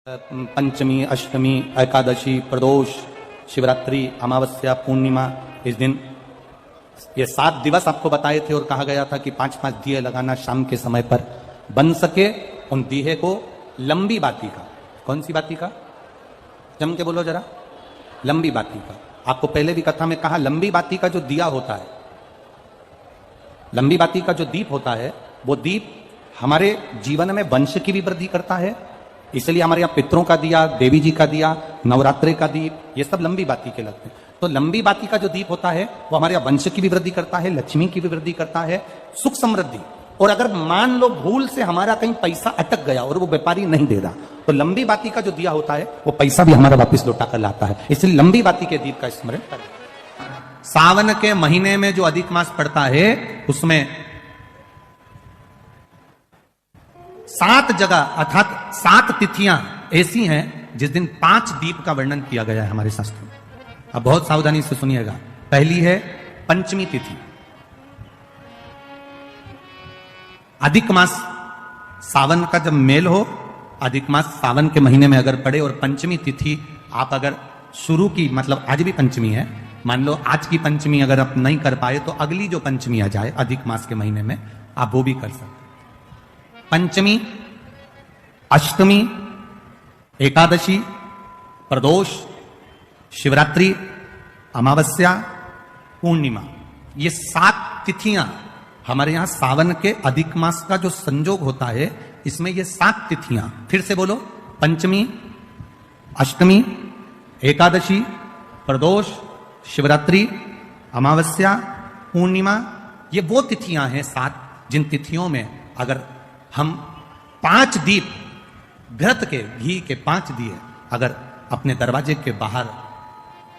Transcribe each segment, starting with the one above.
पंचमी, अष्टमी, एकादशी, प्रदोष, शिवरात्रि, अमावस्या, पूर्णिमा, इस दिन ये 7 दिवस आपको बताए थे और कहा गया था कि 5-5 दिए लगाना शाम के समय पर। बन सके उन दिए को लंबी बाती का। कौन सी बाती का? जम के बोलो जरा। लंबी बाती का। आपको पहले भी कथा में कहा, लंबी बाती का जो दिया होता है, लंबी बाती का जो दीप होता है, वो दीप हमारे जीवन में वंश की भी वृद्धि करता है। इसलिए हमारे यहाँ पितरों का दिया, देवी जी का दिया, नवरात्रे का दीप, ये सब लंबी बाती के लगते हैं। तो लंबी बाती का जो दीप होता है वो हमारे यहाँ वंश की भी वृद्धि करता है, लक्ष्मी की भी वृद्धि करता है, सुख समृद्धि। और अगर मान लो भूल से हमारा कहीं पैसा अटक गया और वो व्यापारी नहीं दे रहा, तो लंबी बाती का जो दिया होता है वो पैसा भी हमारा वापस लौटा कर लाता है। इसलिए लंबी बाती के दीप का स्मरण करें। सावन के महीने में जो अधिक मास पड़ता है उसमें 7 जगह अर्थात 7 तिथियां ऐसी हैं जिस दिन 5 दीप का वर्णन किया गया है हमारे शास्त्रों में। अब बहुत सावधानी से सुनिएगा। पहली है पंचमी तिथि। अधिक मास सावन का जब मेल हो, अधिक मास सावन के महीने में अगर पड़े और पंचमी तिथि आप अगर शुरू की, मतलब आज भी पंचमी है, मान लो आज की पंचमी अगर आप नहीं कर पाए तो अगली जो पंचमी आ जाए अधिक मास के महीने में आप वो भी कर सकते। पंचमी, अष्टमी, एकादशी, प्रदोष, शिवरात्रि, अमावस्या, पूर्णिमा, ये 7 तिथियां हमारे यहां सावन के अधिक मास का जो संजोग होता है, इसमें ये 7 तिथियां, फिर से बोलो, पंचमी, अष्टमी, एकादशी, प्रदोष, शिवरात्रि, अमावस्या, पूर्णिमा, ये वो तिथियां हैं 7 जिन तिथियों में अगर हम 5 दीप घृत के, घी के 5 दिए अगर अपने दरवाजे के बाहर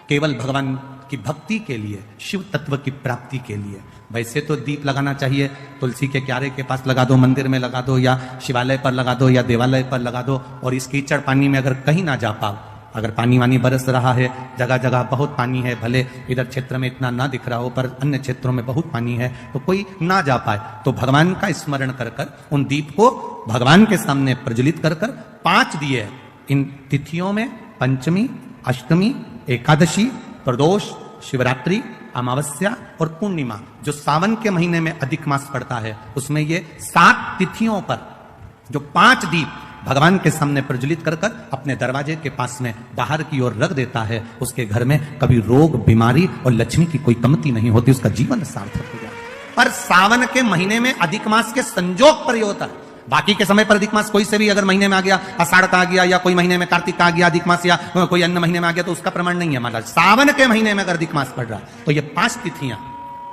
केवल भगवान की भक्ति के लिए, शिव तत्व की प्राप्ति के लिए, वैसे तो दीप लगाना चाहिए तुलसी के क्यारे के पास लगा दो, मंदिर में लगा दो, या शिवालय पर लगा दो, या देवालय पर लगा दो। और इस कीचड़ पानी में अगर कहीं ना जा पाओ, अगर पानी वानी बरस रहा है, जगह जगह बहुत पानी है, भले इधर क्षेत्र में इतना ना दिख रहा हो पर अन्य क्षेत्रों में बहुत पानी है, तो कोई ना जा पाए तो भगवान का स्मरण कर कर उन दीप को भगवान के सामने प्रज्वलित कर कर 5 दिए इन तिथियों में, पंचमी, अष्टमी, एकादशी, प्रदोष, शिवरात्रि, अमावस्या और पूर्णिमा, जो सावन के महीने में अधिक मास पड़ता है, उसमें ये 7 तिथियों पर जो 5 दीप भगवान के सामने प्रज्वलित कर कर अपने दरवाजे के पास में बाहर की ओर रख देता है, उसके घर में कभी रोग, बीमारी और लक्ष्मी की कोई कमती नहीं होती, उसका जीवन सार्थक हो जाता है। पर सावन के महीने में अधिक मास के संजोग पर यह होता है। बाकी के समय पर अधिक मास कोई से भी अगर महीने में आ गया, आषाढ़ का आ गया, या कोई महीने में कार्तिक का आ गया अधिक मास, या कोई अन्य महीने में आ गया, तो उसका प्रमाण नहीं है महाराज। सावन के महीने में अगर अधिक मास पड़ रहा तो ये 5 तिथियां।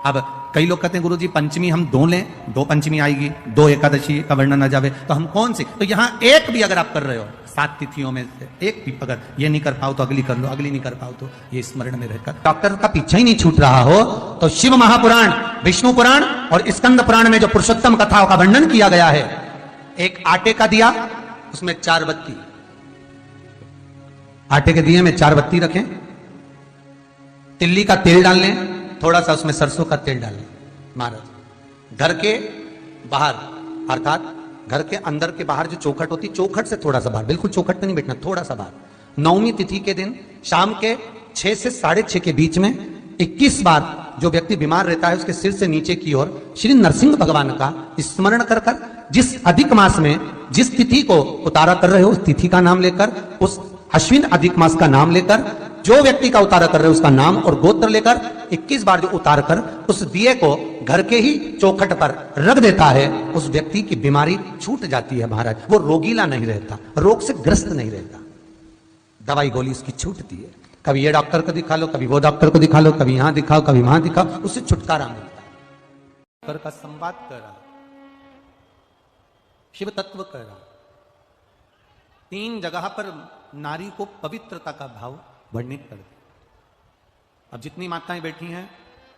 अब कई लोग कहते हैं गुरुजी पंचमी हम 2 लें, 2 पंचमी आएगी, 2 एकादशी का वर्णन आ जावे, तो हम कौन सी? तो यहां एक भी अगर आप कर रहे हो 7 तिथियों में से एक भी, अगर ये नहीं कर पाओ तो अगली कर लो, अगली नहीं कर पाओ तो ये स्मरण में रहकर डॉक्टर का पीछा ही नहीं छूट रहा हो, तो शिव महापुराण, विष्णु पुराण और स्कंद पुराण में जो पुरुषोत्तम कथाओं का वर्णन किया गया है, एक आटे का दिया, उसमें 4 बत्ती, आटे के दिए में 4 बत्ती रखें, तिल्ली का तेल डाल लें, थोड़ा सा उसमें सरसों का तेल डालें महाराज। घर के बाहर अर्थात घर के अंदर के बाहर जो चौखट होती, चौखट से थोड़ा सा बाहर, बिल्कुल चौखट पे नहीं बैठना, थोड़ा सा बाहर, 9वीं तिथि के दिन शाम के 6 से 6:30 के बीच में 21 बार जो व्यक्ति बीमार रहता है उसके सिर से नीचे की ओर श्री नरसिंह भगवान का स्मरण कर कर, जिस अधिक मास में जिस तिथि को उतारा कर रहे हो उस तिथि का नाम लेकर, उस अश्विन अधिक मास का नाम लेकर, जो व्यक्ति का उतारा कर रहे हो उसका नाम और गोत्र लेकर 21 बार जो उतार कर उस दिए को घर के ही चौखट पर रख देता है, उस व्यक्ति की बीमारी छूट जाती है महाराज। वो रोगीला नहीं रहता, रोग से ग्रस्त नहीं रहता, दवाई गोली उसकी छूटती है। कभी ये डॉक्टर को दिखा लो, कभी वो डॉक्टर को दिखा लो, कभी यहां दिखाओ, कभी वहां दिखाओ, उससे छुटकारा मिलता है। डॉक्टर का संवाद कर रहा, शिव तत्व कर रहा, 3 जगह पर नारी को पवित्रता का भाव वर्णित कर दिया। अब जितनी माताएं बैठी हैं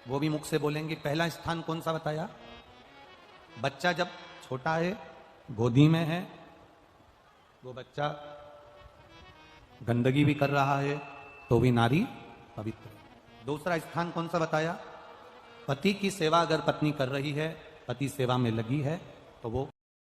वो भी मुख से बोलेंगे। पहला स्थान कौन सा बताया? बच्चा जब छोटा है, गोदी में है, वो बच्चा गंदगी भी कर रहा है तो भी नारी पवित्र है। दूसरा स्थान कौन सा बताया? पति की सेवा अगर पत्नी कर रही है, पति सेवा में लगी है, तो वो